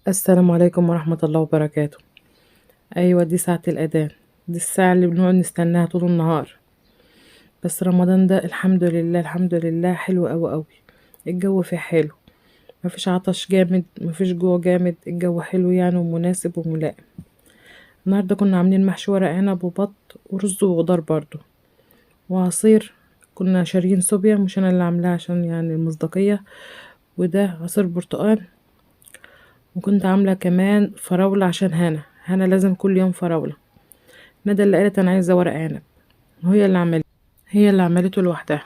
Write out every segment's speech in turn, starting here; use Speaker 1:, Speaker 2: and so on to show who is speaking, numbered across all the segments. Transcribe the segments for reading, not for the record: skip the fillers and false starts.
Speaker 1: السلام عليكم ورحمة الله وبركاته. أيوة، دي ساعة الأذان، دي الساعة اللي بنقعد نستناها طول النهار. بس رمضان ده الحمد لله الحمد لله حلو أوي أوي. الجو فيه حلو، مفيش عطش جامد مفيش جوع جامد، الجو حلو يعني ومناسب وملائم. النهاردة كنا عاملين محشي ورق عنب وبط ورز وخضار برضو وعصير. كنا شاريين صوبيا، مش أنا اللي عاملاها عشان يعني المصداقية، وده عصير برتقال. وكنت عاملة كمان فراولة عشان هنا لازم كل يوم فراولة. ندى اللي قالت انا عايزه ورق عنب، هي اللي عملته لوحدها.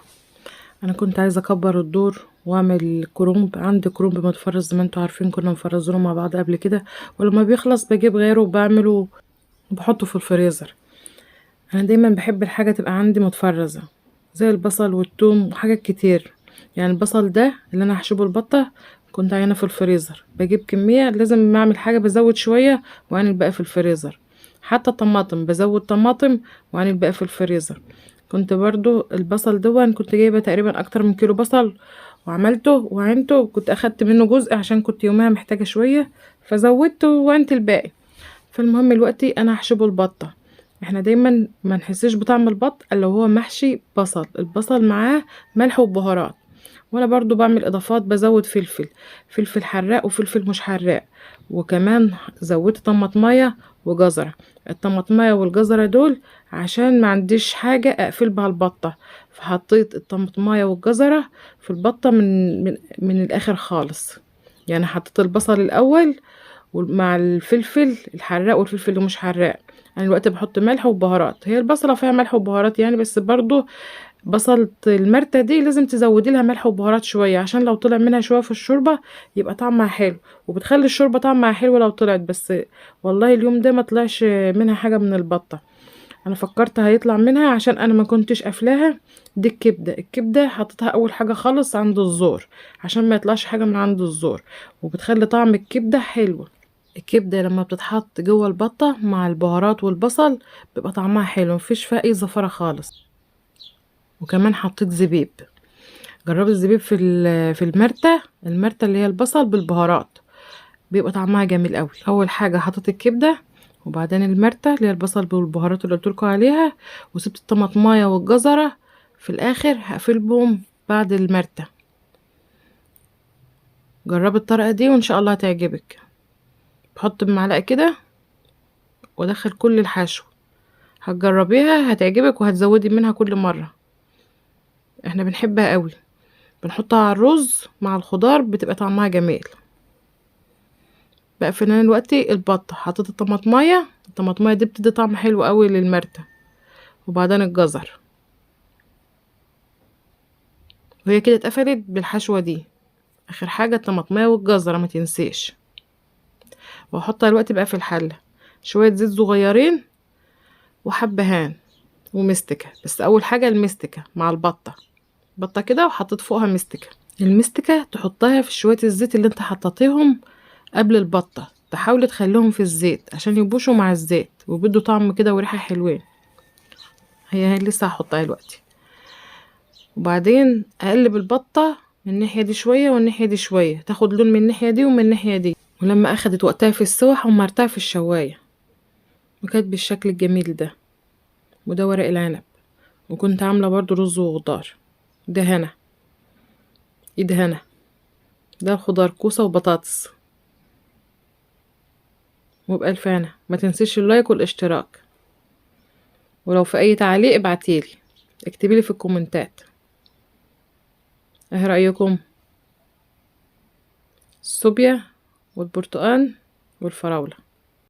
Speaker 1: انا كنت عايزه اكبر الدور واعمل كرومب. عندي كرومب متفرز زي ما انتوا عارفين، كنا مفرزينه مع بعض قبل كده، ولما بيخلص بجيب غيره وبعمله وبحطه في الفريزر. انا دايما بحب الحاجه تبقى عندي متفرزه، زي البصل والثوم وحاجات كتير. يعني البصل ده اللي انا هحشبه البطه كنت عينه في الفريزر، بجيب كميه، لازم اعمل حاجه بزود شويه وعين الباقي في الفريزر. حتى الطماطم بزود طماطم وعين الباقي في الفريزر. كنت برضو البصل دون كنت جايبه تقريبا اكتر من كيلو بصل، وعملته وعينته، كنت اخدت منه جزء عشان كنت يومها محتاجه شويه فزودته وعينت الباقي. فالمهم دلوقتي انا هحشبه البطه. احنا دايما ما نحسش بطعم البط الا وهو محشي بصل، البصل معاه ملح وبهارات. وانا برضو بعمل اضافات، بزود فلفل حراق وفلفل مش حراق، وكمان زودت طماطمية وجزرة. الطماطمية والجزرة دول عشان ما عنديش حاجة اقفل بها البطة، فحطيت الطماطمية والجزرة في البطة من الاخر خالص. يعني حطيت البصل الاول مع الفلفل الحراق والفلفل اللي مش حراق. انا الوقت بحط ملح وبهارات، هي البصلة فيها ملح وبهارات يعني، بس برضو بصلة المرتة دي لازم تزودي لها ملح وبهارات شوية عشان لو طلع منها شوية في الشوربة يبقى طعمها حلو، وبتخلي الشوربة طعمها حلو لو طلعت. بس والله اليوم ده ما طلعش منها حاجة من البطة. انا فكرت هيطلع منها عشان انا ما كنتش قافلاها. دي الكبدة حطيتها اول حاجة خالص عند الزور عشان ما يطلعش حاجة من عند الزور، وبتخلي طعم الكبدة حلو. الكبدة لما بتتحط جوه البطة مع البهارات والبصل بيبقى طعمها حلو، مفيش فيها اي زفرة خالص. وكمان حطيت زبيب. جربت الزبيب في المرتة اللي هي البصل بالبهارات، بيبقى طعمها جميل قوي. اول حاجه حطيت الكبده، وبعدين المرتة اللي هي البصل بالبهارات اللي قلتلكوا عليها، وسبت الطماطمايه والجزره في الاخر هقفلهم بعد المرتة. جربي الطريقه دي وان شاء الله هتعجبك. بحط بمعلقه كده وادخل كل الحشو، هتجربيها هتعجبك وهتزودي منها كل مره. احنا بنحبها قوي، بنحطها على الرز مع الخضار بتبقى طعمها جميل. بقى فنان دلوقتي البط، حطيت الطماطمايه دي بتدي طعم حلو قوي للمرتة، وبعدين الجزر. وهي كده اتقفلت بالحشوة دي. اخر حاجة الطماطمايه والجزرة ما تنسيش. واحطها دلوقتي بقى في الحلة شوية زيت صغيرين وحبهان ومستكة. بس اول حاجة المستكة مع بطة كده، وحطيت فوقها مستكة. المستكة تحطها في شوية الزيت اللي انت حطيتيهم قبل البطة، تحاولي تخليهم في الزيت عشان يبوشوا مع الزيت وبيدوا طعم كده وريحة حلوين. هي لسه هحطها دلوقتي، وبعدين اقلب البطة من الناحية دي شوية والناحية دي شوية، تاخد لون من الناحية دي ومن الناحية دي. ولما اخدت وقتها في السوا حمرتها في الشواية وكانت بالشكل الجميل ده. وده ورق العنب. وكنت عاملة برضو رز وخضار. ده هنا، ايد هنا، ده الخضار كوسة وبطاطس. وبألف هنا، ما تنسيش اللايك والاشتراك، ولو في اي تعليق ابعتيلي، اكتبيلي في الكومنتات ايه رأيكم. الصوبيا والبرتقال والفراولة.